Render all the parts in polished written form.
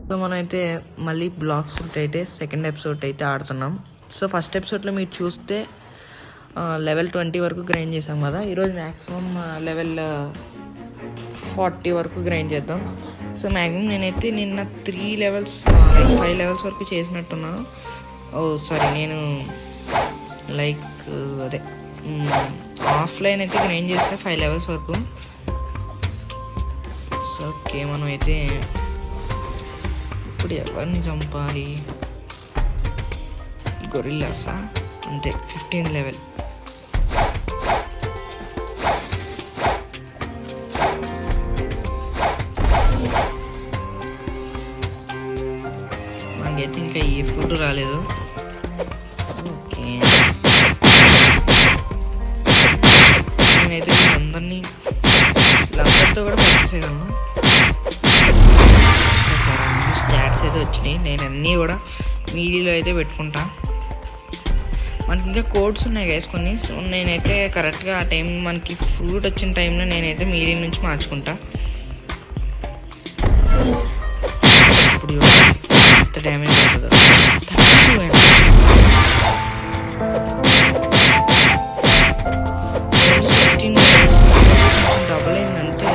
So మనమైతే మళ్ళీ black foot అయితే సెకండ్ ఎపిసోడ్ అయితే ఆడుతున్నాం. సో ఫస్ట్ ఎపిసోడ్లో మీరు చూస్తే లెవెల్ 20 వరకు గ్రైండ్ చేసాం కదా. ఈరోజు మ్యాక్సిమం లెవెల్ 40 వరకు గ్రైండ్ చేద్దాం. సో మ్యాక్సిమం నేనైతే నిన్న 3 లెవెల్స్ 5 లెవెల్స్ వరకు చేసినట్టున్నాను. సారీ, నేను లైక్ అదే ఆఫ్లైన్ అయితే గ్రైండ్ చేసిన 5 లెవెల్స్ వరకు. సో ఓకే, మనం అయితే ఇప్పుడు ఎవరిని చంపాలి? గొరిల్లాసా? అంటే 15 లెవెల్. నాకైతే ఇంకా ఏ ఫుడ్ రాలేదు. ఓకే, నేనైతే అందరినీ అందరితో కూడా పట్టేసేయగలను. స్టాట్స్ అయితే వచ్చినాయి. నేను అన్నీ కూడా మీడియాలో అయితే పెట్టుకుంటా. మనకి ఇంకా కోడ్స్ ఉన్నాయి గైస్ కొన్ని. సో నేనైతే కరెక్ట్గా ఆ టైం మనకి ఫ్రూట్ వచ్చిన టైంలో నేనైతే మీడియా నుంచి మార్చుకుంటా. ఇప్పుడు ఎంత డ్యామేజ్ అవుతుందో. 16 డబుల్ అయింది అంతే.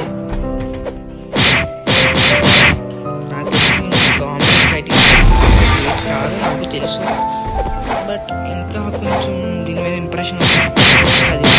నాకు తెలిసి గవర్నమెంట్ ఫైటింగ్ కాదు, నాకు తెలుసు. బట్ ఇంకా కొంచెం దీని మీద ఇంప్రెషన్ అది.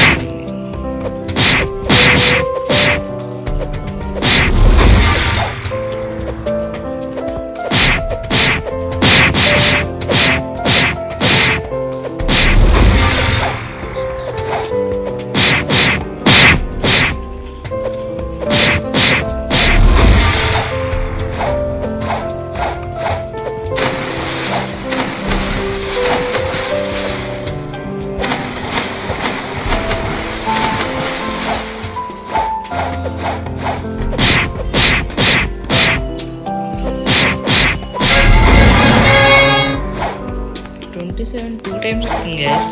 Two times guys.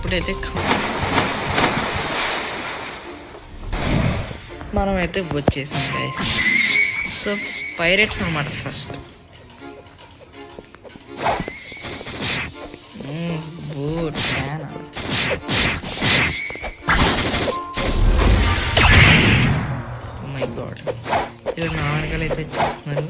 ఇప్పుడైతే మనమైతే వచ్చేసాం గైస్. సో పైరేట్స్ అనమాట first. Boat fan my God, ఇలా నా వెనకాల అయితే చేస్తున్నారు.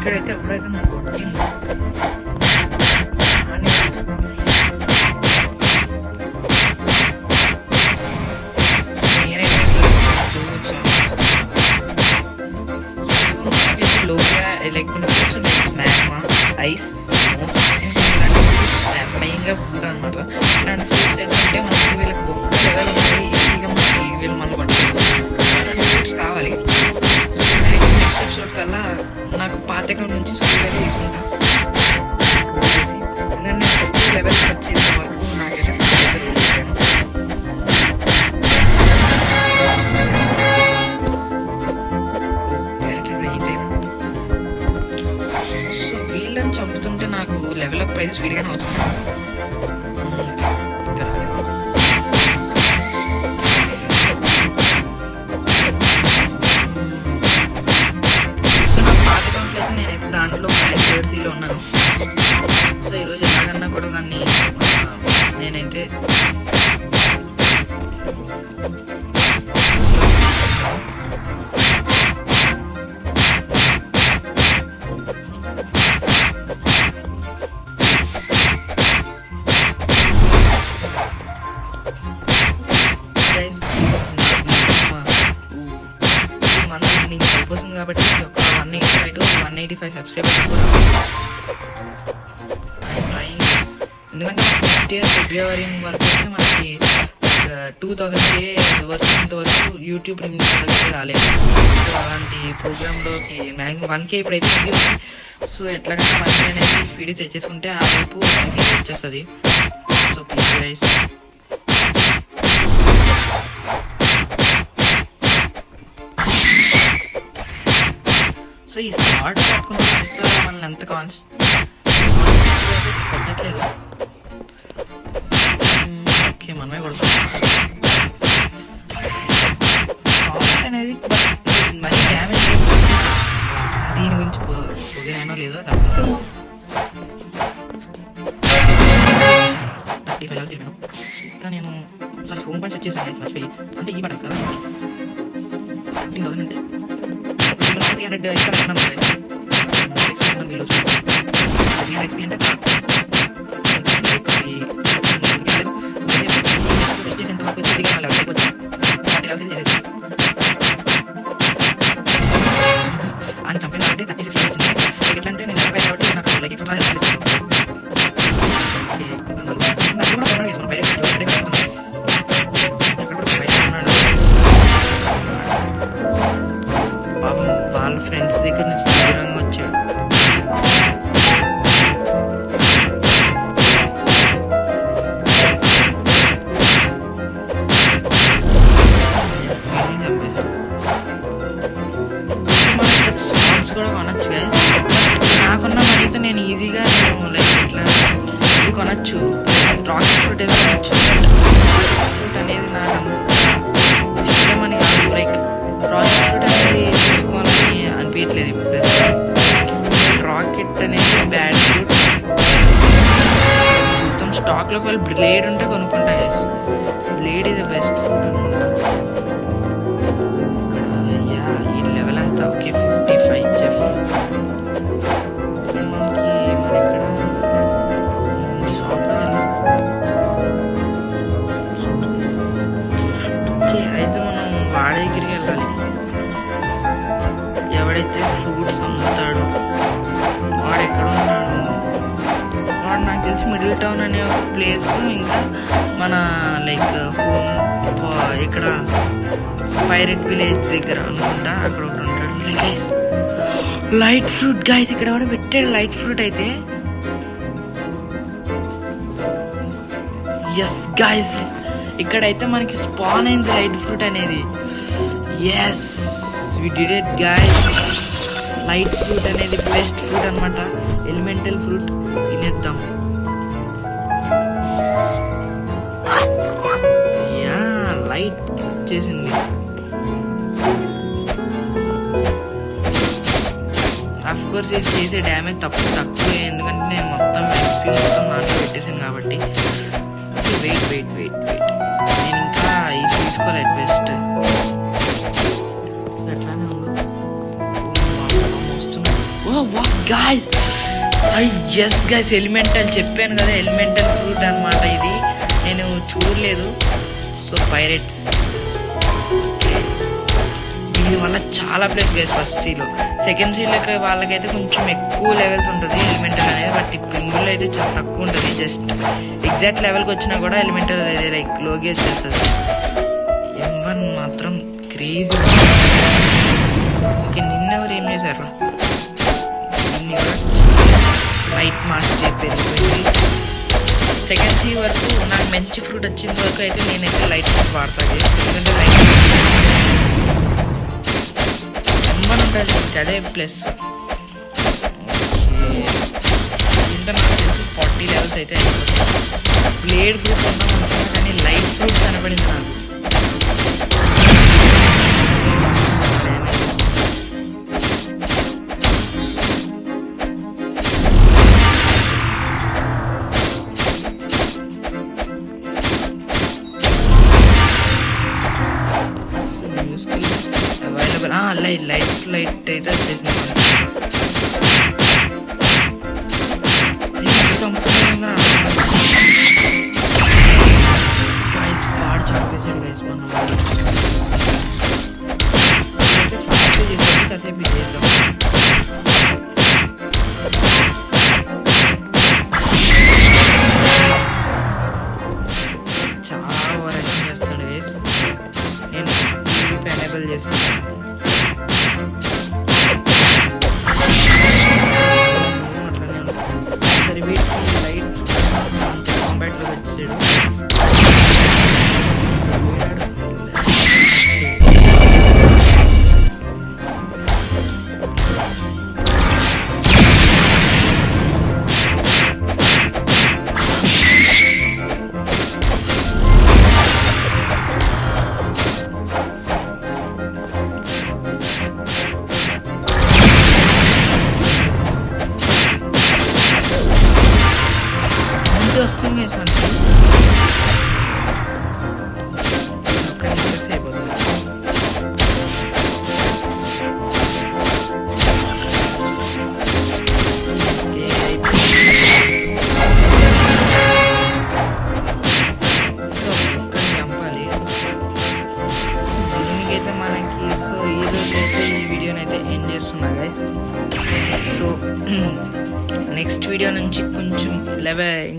ఇక్కడైతే ఎప్పుడైతే నాకు కొట్టింది లైక్ కొన్ని ఫ్రూట్స్ ఉంటాయి, మ్యాగ్మా, ఐస్, మెయిన్గా ఫుడ్ అనమాట. ఇలాంటి ఫ్రూట్స్ అయితే ఉంటే మనకి వీళ్ళకి గొప్ప లెవెల్ ఉంటాయి. ఈజీగా మనకి వీళ్ళు మనం పట్టుకోవాలి. ఫ్రూట్స్ కావాలి. నెక్స్ట్ ఎపిసోడ్ కల్లా నాకు పాత అకౌంట్ నుంచి స్కూల్ అయితే తీసుకుంటాను. ఎందుకంటే నేను లెవెల్ వచ్చేంత వరకు నాకైతే సో వీళ్ళని చంపుతుంటే నాకు లెవెల్ అప్ అయితే స్పీడ్గానే అవుతుంది. దాంట్లో జెర్సీలో ఉన్నాను. సో ఈరోజు ఎలాగన్నా కూడా దాన్ని నేనైతే అయిపోతుంది కాబట్టి ఒక 185 to 185 సబ్స్క్రైబర్స్ కూడా. ఎందుకంటే నెక్స్ట్ ఇయర్ ఫిబ్రవరి వరకు అయితే మనకి 2000K వరకు యూట్యూబ్ రాలేదు. సో అలాంటి ప్రోగ్రాంలోకి మ్యాక్సిమం 1K ఇప్పుడైతే ఈజీ ఉంది. సో ఎట్లాగైనా 1K అనేది స్పీడ్ తెచ్చేసుకుంటే ఆ వైపు 1K వచ్చేస్తుంది. So please guys. సో ఈ స్పాట్ పట్టుకున్న మనల్ని ఎంత కొట్టట్లేదు. ఓకే, మనమే కొడతాం అనేది. మరీ డ్యామేజ్ దీని గురించి పొగినానో లేదో 35 hours వెళ్ళాను. ఇంకా నేను ఒకసారి ఫోన్ పని సెట్ చేశాను మర్చిపోయి. అంటే ఈ పడక కదా 15,000 అంటే 300 ఎక్స్ట్రా వీళ్ళు 300 XP అంటే ఎంత వరకు వచ్చి దిగా మళ్ళీ అయిపోతుంది. 40 hours చేసేది అని చంపినంటే 36 hours వచ్చింది. ఎట్లా అంటే నేను అయిపోయి కాబట్టి నాకు లైక్ ఎక్స్ట్రా హెల్ప్ చేస్తాను. నాకు కూడా కొన్నాడు చేసాను బయట పాపం వాళ్ళ ఫ్రెండ్స్ దగ్గర నుంచి దూరంగా వచ్చాడు. సాంగ్స్ కూడా కొనొచ్చు గైస్. నాకున్న మనీతో నేను ఈజీగా లైక్ ఇట్లా ఇది కొనొచ్చు. రాకెట్ ఫ్రూట్ ఏదో కొనొచ్చు. ఫ్రూట్ అనేది నాకు ఇష్టమని కాదు, లైక్ రాకెట్ ఫ్రూట్ అనేది తీసుకోవాలని అనిపించట్లేదు ఇప్పుడు. రాకెట్ అనేది బ్యాడ్ ఫ్రూట్. మొత్తం స్టాక్లోకి వెళ్ళి బ్లేడ్ ఉంటే కొనుక్కుంటా గైస్. బ్లేడ్ ఇది బెస్ట్ ఫ్రూట్ అనమాట. ఇక్కడ ఈ లెవెల్ అంతా ఎంత ఓకే 55 చెఫ్. మనకి మన ఇక్కడ షాప్లో ఓకే. అయితే మనం వాడి దగ్గరికి వెళ్ళాలి. ఎవడైతే ఫ్రూట్స్ అమ్ముతాడో వాడు ఎక్కడ ఉన్నాడు? వాడు నాకు తెలిసి మిడిల్ టౌన్ అనే ఒక ప్లేస్, ఇంకా మన లైక్ ఇక్కడ పైరెట్ విలేజ్ దగ్గర అనుకుంటా అక్కడ ఒకటి ఉంటాడు. లైట్ ఫ్రూట్ గైస్, ఇక్కడ కూడా పెట్టాడు లైట్ ఫ్రూట్. అయితే ఎస్ గైస్, ఇక్కడైతే మనకి స్పాన్ అయింది లైట్ ఫ్రూట్ అనేది. Yes we did it guys. Light fruit అనేది బెస్ట్ ఫ్రూట్ అనమాట, ఎలిమెంటల్ ఫ్రూట్. తినేద్దాం. యా లైట్ వచ్చేసింది. అఫ్ కోర్స్ ఇది చేసే డ్యామేజ్ తక్కువే, ఎందుకంటే నేను మొత్తం ఎక్స్పీ మొత్తం దాంట్లో పెట్టేసాను కాబట్టి. వెయిట్ వెయిట్ వెయిట్ వెయిట్ నేను ఇంకా ఇది తీసుకోలేదు బెస్ట్. అట్లానే ఉండు. గాయ్స్ ఎస్ గాయ్స్, ఎలిమెంటల్ చెప్పాను కదా, ఎలిమెంటల్ ఫ్రూట్ అనమాట ఇది. నేను చూడలేదు. సో పైరెట్స్ దీనివల్ల చాలా ప్లేస్ గైస్. ఫస్ట్ సీలో, సెకండ్ సీలోకి వాళ్ళకైతే కొంచెం ఎక్కువ లెవెల్స్ ఉంటుంది ఎలిమెంటల్ అనేది. బట్ ఈ పింగుల్లో అయితే చాలా తక్కువ ఉంటుంది. జస్ట్ ఎగ్జాక్ట్ లెవెల్కి వచ్చినా కూడా ఎలిమెంటల్ అనేది లైక్ లోకి వచ్చేస్తుంది. M1 మాత్రం క్రేజీ. ఓకే, నిన్నెవరు ఏం చేశారు? లైట్ మాస్టర్ పెరిగిపోయింది. సెకండ్ సీ వరకు నాకు మంచి ఫ్రూట్ వచ్చిన వరకు అయితే నేనైతే లైట్ ఫ్రూట్ వాడతాను. ఎందుకంటే లైట్ M1 ఉంటుంది, అదే ప్లస్. ఇంత నాకు తెలిసి 40 లెవెల్స్ అయితే అయిపోతుంది. బ్లేడ్ ఫ్రూట్ ఉందాం అనుకున్నా కానీ లైట్ ఫ్రూట్ కనపడింది నాకు. లైట్ అయితే వచ్చేసింది. గైస్ వాడు చంపేశాడు గైస్. మనం ఫాస్ట్ చేసేది కాసేపు ఇది చేద్దాం. చాలా ఓవరాక్షన్ చేస్తున్నాడు గైస్. నేను ఎనేబుల్ చేసుకున్నాను. సరే వీటికి లైట్ కాంబాట్లో వచ్చాడు. వస్తుంది మనకి సేపు చంపాలి దీనికైతే మనకి. సో ఈ రోజు అయితే ఈ వీడియోని అయితే ఎండ్ చేస్తున్నా గైస్. సో నెక్స్ట్ వీడియో నుంచి కొంచెం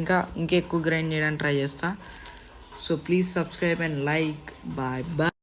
ఇంకా ఎక్కువ గ్రైండ్ చేయడానికి ట్రై చేస్తా. So please subscribe and like. Bye bye.